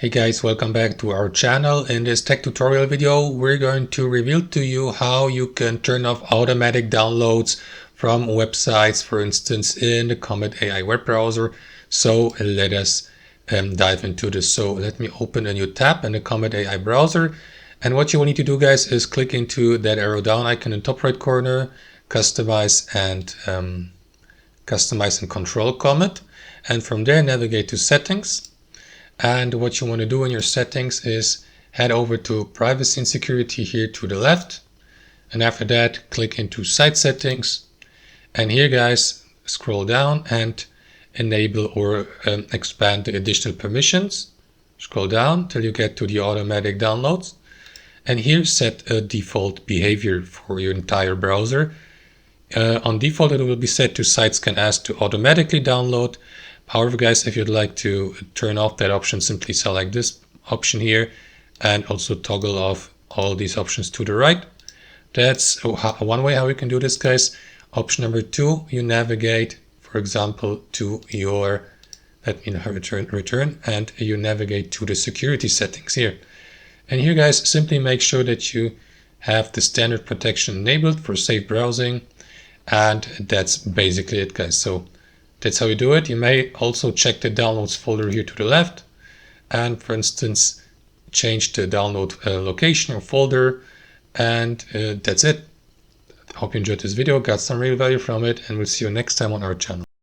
Hey guys, welcome back to our channel. In this tech tutorial video, we're going to reveal to you how you can turn off automatic downloads from websites, for instance, in the Comet AI web browser. So let us dive into this. So let me open a new tab in the Comet AI browser. And what you will need to do, guys, is click into that arrow down icon in the top right corner, customize and control Comet. And from there, navigate to settings. And what you want to do in your settings is head over to privacy and security here to the left. And after that, click into site settings. And here, guys, scroll down and enable or expand the additional permissions. Scroll down till you get to the automatic downloads. And here, set a default behavior for your entire browser. On default, it will be set to sites can ask to automatically download. However, guys, if you'd like to turn off that option, simply select this option here and also toggle off all these options to the right. That's one way how you can do this, guys. Option number 2, you navigate, for example, to your, let me return, and you navigate to the security settings here. And here, guys, simply make sure that you have the standard protection enabled for safe browsing. And that's basically it, guys. So that's how you do it. You may also check the downloads folder here to the left and, for instance, change the download location or folder. And that's it. I hope you enjoyed this video, got some real value from it, and we'll see you next time on our channel.